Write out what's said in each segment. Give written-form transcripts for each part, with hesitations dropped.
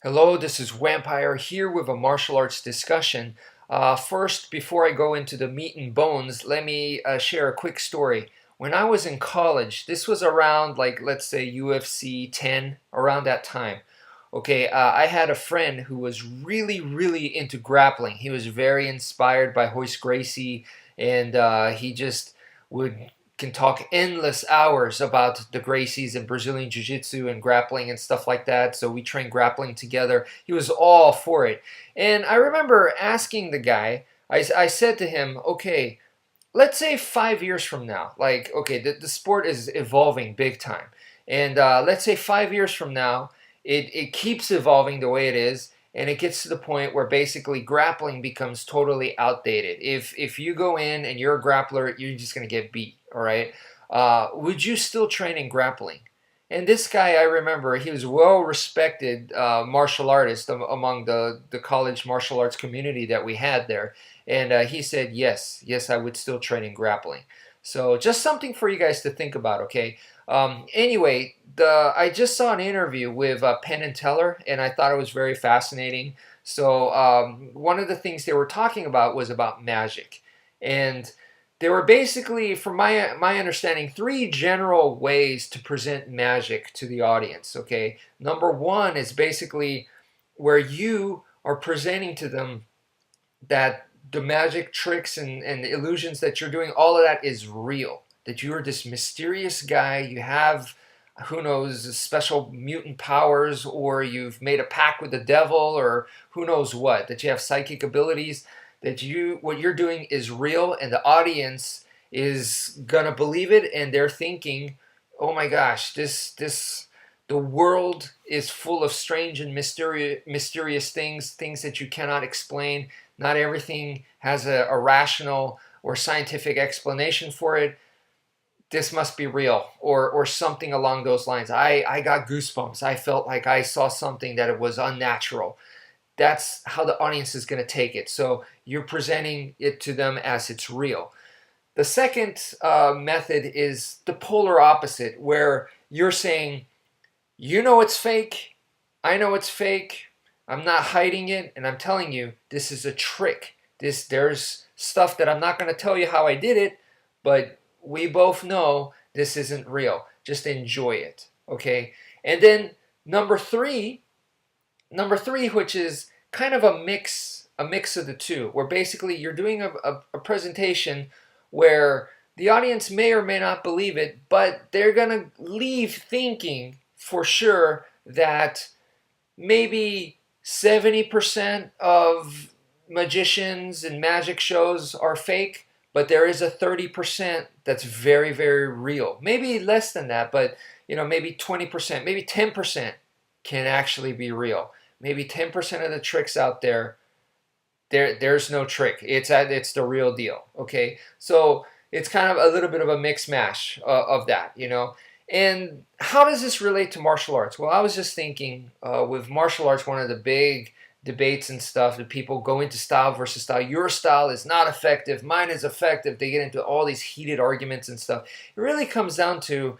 Hello, this is wmpyr here with a martial arts discussion. First, before I go into the meat and bones, let me share a quick story. When I was in college, this was around, like, let's say UFC 10, around that time. Okay, I had a friend who was really into grappling. He was very inspired by Hoist Gracie, and he just would can talk endless hours about the Gracies and Brazilian Jiu-Jitsu and grappling and stuff like that. So we trained grappling together. He was all for it. And I remember asking the guy, I said to him, okay, let's say 5 years from now, like, okay, the sport is evolving big time. And let's say 5 years from now, it keeps evolving the way it is, and it gets to the point where basically grappling becomes totally outdated. If you go in and you're a grappler, you're just going to get beat, all right? Would you still train in grappling? And this guy, I remember, he was well-respected martial artist among the college martial arts community that we had there. And he said, yes, I would still train in grappling. So just something for you guys to think about, okay? Anyway, I just saw an interview with Penn and Teller, and I thought it was very fascinating. So one of the things they were talking about was about magic. And there were basically, from my understanding, three general ways to present magic to the audience, okay? Number one is basically where you are presenting to them that the magic tricks and the illusions that you're doing, all of that is real. That you're this mysterious guy, you have, who knows, special mutant powers, or you've made a pact with the devil, or who knows what, that you have psychic abilities, that what you're doing is real, and the audience is gonna believe it, and they're thinking, oh my gosh, the world is full of strange and mysterious things that you cannot explain. Not everything has a rational or scientific explanation for it. This must be real, or something along those lines. I got goosebumps. I felt like I saw something that it was unnatural. That's how the audience is going to take it. So you're presenting it to them as it's real. The second method is the polar opposite, where you're saying, you know it's fake, I know it's fake, I'm not hiding it, and I'm telling you, this is a trick. There's stuff that I'm not going to tell you how I did it, but we both know this isn't real. Just enjoy it, okay? And then number three, which is kind of a mix of the two, where basically you're doing a presentation where the audience may or may not believe it, but they're gonna leave thinking for sure that maybe 70% of magicians and magic shows are fake, but there is a 30% that's very real. Maybe less than that, but maybe 20%, maybe 10% can actually be real. Maybe 10% of the tricks out there's no trick. It's the real deal. Okay, so it's kind of a little bit of a mix mash of that. And how does this relate to martial arts? Well, I was just thinking with martial arts, one of the big debates and stuff that people go into style versus style. Your style is not effective. Mine is effective. They get into all these heated arguments and stuff. It really comes down to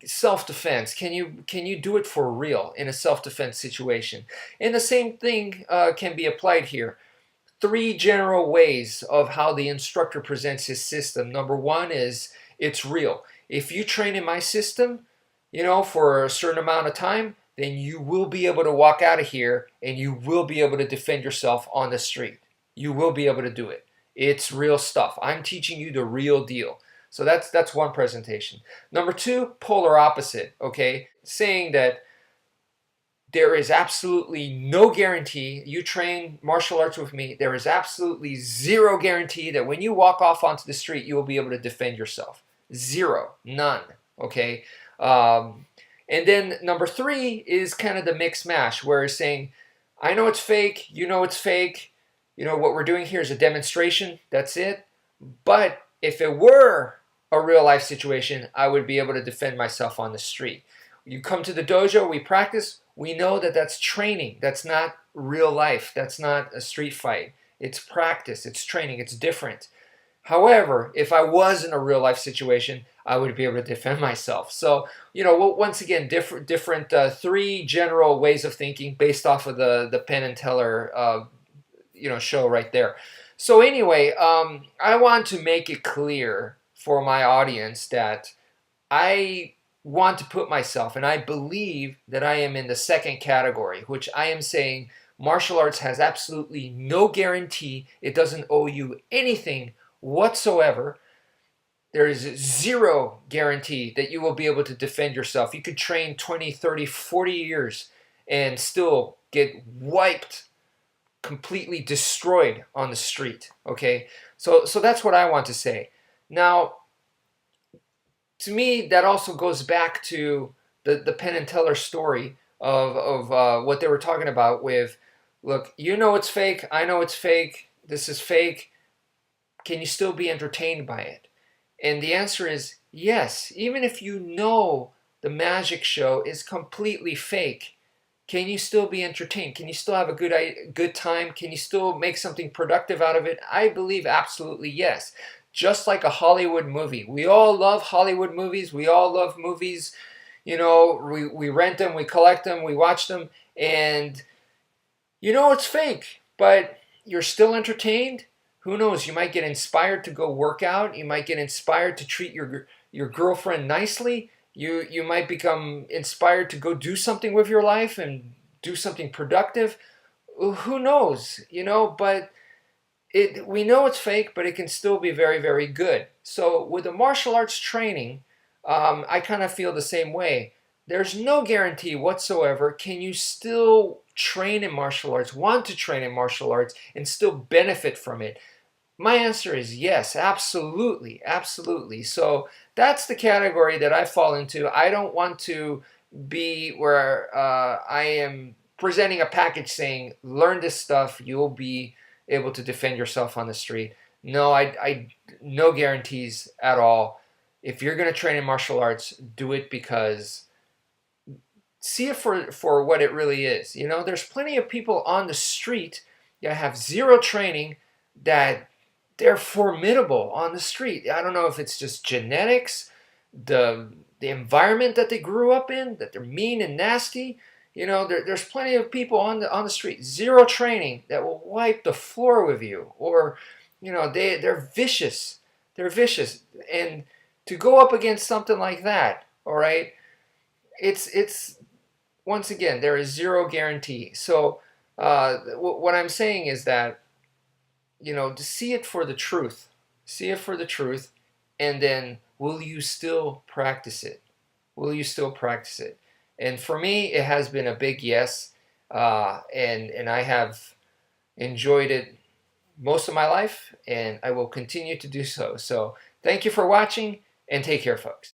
self-defense. Can you do it for real in a self-defense situation? And the same thing can be applied here. Three general ways of how the instructor presents his system. Number one is it's real. If you train in my system, for a certain amount of time, then you will be able to walk out of here and you will be able to defend yourself on the street. You will be able to do it. It's real stuff. I'm teaching you the real deal. So that's one presentation. Number two, polar opposite, okay? Saying that there is absolutely no guarantee, you train martial arts with me, there is absolutely zero guarantee that when you walk off onto the street, you will be able to defend yourself. Zero, none, okay? And then number three is kind of the mix mash, where it's saying, I know it's fake, you know it's fake, what we're doing here is a demonstration, that's it. But if it were a real life situation, I would be able to defend myself on the street. You come to the dojo, we practice, we know that that's training. That's not real life. That's not a street fight. It's practice, it's training, it's different. However, if I was in a real life situation, I would be able to defend myself. So, once again, different three general ways of thinking based off of the Penn and Teller show right there. So anyway, I want to make it clear for my audience that I want to put myself, and I believe that I am in the second category, which I am saying martial arts has absolutely no guarantee. It doesn't owe you anything whatsoever. There is zero guarantee that you will be able to defend yourself. You could train 20, 30, 40 years and still get wiped, completely destroyed on the street. Okay, so that's what I want to say. Now, to me, that also goes back to the Penn and Teller story of what they were talking about with, look, it's fake, I know it's fake, this is fake, can you still be entertained by it? And the answer is yes. Even if you know the magic show is completely fake, can you still be entertained? Can you still have a good time? Can you still make something productive out of it? I believe absolutely yes. Just like a Hollywood movie. We all love Hollywood movies. We all love movies. We rent them, we collect them, we watch them, and it's fake, but you're still entertained. Who knows? You might get inspired to go work out. You might get inspired to treat your girlfriend nicely. You might become inspired to go do something with your life and do something productive. Who knows? But we know it's fake, but it can still be very, very good. So with the martial arts training, I kind of feel the same way. There's no guarantee whatsoever. Can you still train in martial arts, want to train in martial arts, and still benefit from it? My answer is yes, absolutely, absolutely. So that's the category that I fall into. I don't want to be where I am presenting a package saying, learn this stuff, you'll be able to defend yourself on the street. No, I no guarantees at all. If you're going to train in martial arts, do it because see it for what it really is. There's plenty of people on the street that have zero training that they're formidable on the street. I don't know if it's just genetics, the environment that they grew up in, that they're mean and nasty. There's plenty of people on the street, zero training, that will wipe the floor with you, or they're vicious. They're vicious, and to go up against something like that, all right, it's once again, there is zero guarantee. So what I'm saying is that to see it for the truth. See it for the truth, and then will you still practice it? Will you still practice it? And for me, it has been a big yes, and I have enjoyed it most of my life, and I will continue to do so. So thank you for watching, and take care, folks.